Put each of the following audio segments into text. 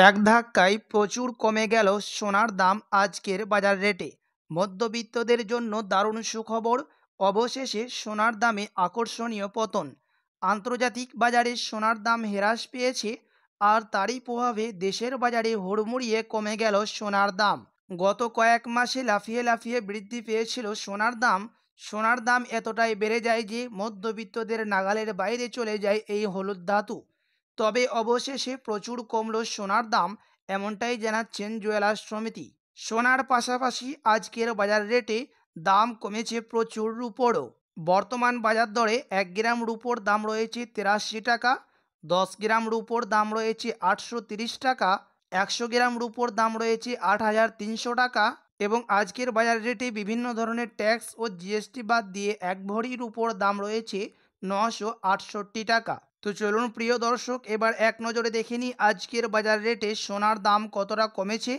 এক ধাক্কায় প্রচুর কমে গেল সোনার দাম আজকের বাজার রেটে। মধ্যবিত্তদের জন্য দারুণ সুখবর, অবশেষে সোনার দামে আকর্ষণীয় পতন। আন্তর্জাতিক বাজারে সোনার দাম হ্রাস পেয়েছে, আর তারই প্রভাবে দেশের বাজারে হুড়মুড়িয়ে কমে গেল সোনার দাম। গত কয়েক মাসে লাফিয়ে লাফিয়ে বৃদ্ধি পেয়েছিল সোনার দাম। সোনার দাম এতটাই বেড়ে যায় যে মধ্যবিত্তদের নাগালের বাইরে চলে যায় এই হলুদ ধাতু। তবে অবশেষে প্রচুর কমল সোনার দাম, এমনটাই জানাচ্ছেন জুয়েলার্স সমিতি। সোনার পাশাপাশি আজকের বাজার রেটে দাম কমেছে প্রচুর রুপোরও। বর্তমান বাজার দরে 1 গ্রাম রুপোর দাম রয়েছে 83 টাকা, 10 গ্রাম রুপোর দাম রয়েছে 830 টাকা, 100 গ্রাম রুপোর দাম রয়েছে 8300 টাকা, এবং আজকের বাজার রেটে বিভিন্ন ধরনের ট্যাক্স ও জিএসটি বাদ দিয়ে 1 ভরি রুপোর দাম রয়েছে 968 টাকা। তো চলুন প্রিয় দর্শক, এবার এক নজরে দেখে নিই আজকের বাজার রেটে সোনার দাম কতটা কমেছে।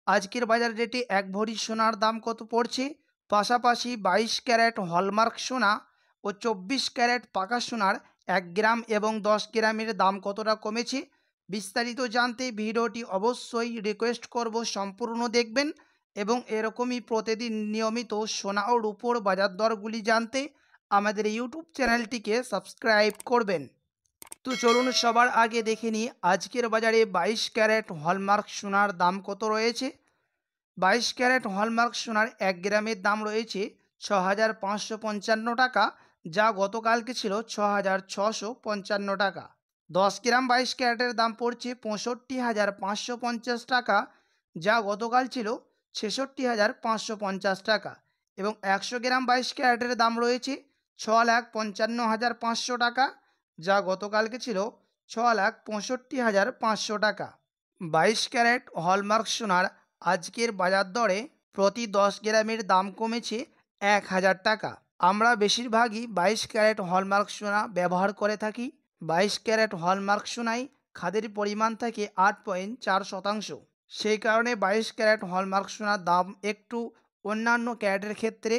আজকের বাজার রেটে 1 ভরি সোনার দাম কত পড়ছে, পাশাপাশি 22 ক্যারেট হলমার্ক সোনা ও 24 ক্যারেট পাকা সোনার 1 গ্রাম এবং 10 গ্রামের দাম কতটা কমেছে, বিস্তারিত জানতে ভিডিওটি অবশ্যই রিকোয়েস্ট করব সম্পূর্ণ দেখবেন, এবং এরকমই প্রতিদিন নিয়মিত সোনা ও রূপোর বাজার দরগুলি জানতে আমাদের ইউটিউব চ্যানেলটিকে সাবস্ক্রাইব করবেন। তো চলুন সবার আগে দেখে নিই আজকের বাজারে 22 ক্যারেট হলমার্ক সোনার দাম কত রয়েছে। 22 ক্যারেট হলমার্ক সোনার 1 গ্রামের দাম রয়েছে 6555 টাকা, যা গতকালকে ছিল 6655 টাকা। 10 গ্রাম 22 ক্যারেটের দাম পড়ছে 65,550 টাকা, যা গতকাল ছিল 66,550 টাকা, এবং 100 গ্রাম 22 ক্যারেটের দাম রয়েছে 6,55,500 টাকা, যা গতকালকে ছিল 6,65,500 টাকা। 22 ক্যারেট হলমার্ক সোনার আজকের বাজার দরে প্রতি 10 গ্রামের দাম কমেছে 1,000 টাকা। আমরা বেশিরভাগই 22 ক্যারেট হলমার্ক সোনা ব্যবহার করে থাকি। 22 ক্যারেট হলমার্ক সোনায় খাদের পরিমাণ থাকে 8.4%। সেই কারণে 22 ক্যারেট হলমার্ক সোনার দাম একটু অন্যান্য ক্যারেটের ক্ষেত্রে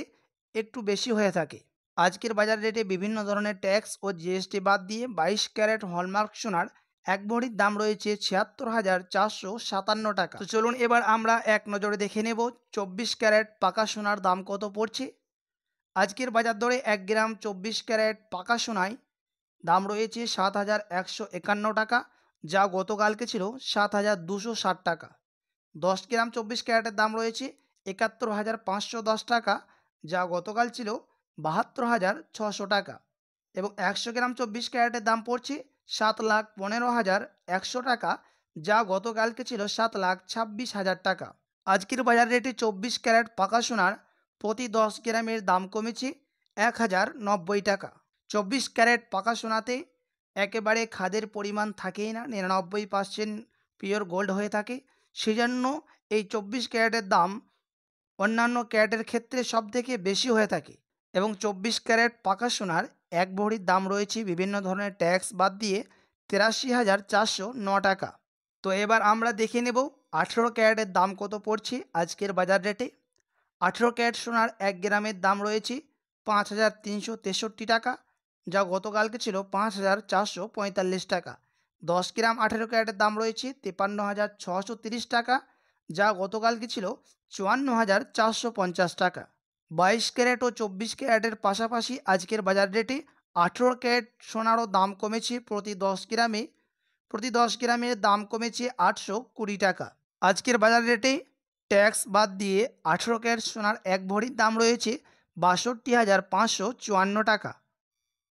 একটু বেশি হয়ে থাকে। আজকের বাজার রেটে বিভিন্ন ধরনের ট্যাক্স ও জিএসটি বাদ দিয়ে 22 ক্যারেট হলমার্ক সোনার 1 ভরির দাম রয়েছে 76,457 টাকা। তো চলুন এবার আমরা এক নজরে দেখে নেব 24 ক্যারেট পাকা সোনার দাম কত পড়ছে। আজকের বাজার দরে 1 গ্রাম 24 ক্যারেট পাকা সোনায় দাম রয়েছে 7,151 টাকা, যা গতকালকে ছিল 7,260 টাকা। 10 গ্রাম 24 ক্যারেটের দাম রয়েছে 71,510 টাকা, যা গতকাল ছিল 72,600 টাকা, এবং 100 গ্রাম 24 ক্যারেটের দাম পড়ছে 7,15,100 টাকা, যা গতকালকে ছিল 7,26,000 টাকা। আজকের বাজার রেটে 24 ক্যারেট পাকা সোনার প্রতি 10 গ্রামের দাম কমেছে 1,090 টাকা। 24 ক্যারেট পাকা সোনাতে একেবারে খাদের পরিমাণ থাকেই না, 99% পিওর গোল্ড হয়ে থাকে। সেজন্য এই 24 ক্যারেটের দাম অন্যান্য ক্যারেটের ক্ষেত্রে সব থেকে বেশি হয়ে থাকে, এবং 24 ক্যারেট পাকা সোনার 1 ভরির দাম রয়েছে বিভিন্ন ধরনের ট্যাক্স বাদ দিয়ে 83,409 টাকা। তো এবার আমরা দেখে নেব 18 ক্যারেটের দাম কত পড়ছে আজকের বাজার রেটে। 18 ক্যারেট সোনার 1 গ্রামের দাম রয়েছে 5,363 টাকা, যা গতকালকে ছিল 5,445 টাকা। 10 গ্রাম 18 ক্যারেটের দাম রয়েছে 53,630 টাকা, যা গতকালকে ছিল 54,450 টাকা। 22 ক্যারেট ও 24 ক্যারেটের পাশাপাশি আজকের বাজার রেটে 18 ক্যারেট সোনারও দাম কমেছে প্রতি 10 গ্রামের দাম কমেছে 820 টাকা। আজকের বাজার রেটে ট্যাক্স বাদ দিয়ে 18 ক্যারেট সোনার 1 ভরির দাম রয়েছে 62,554 টাকা।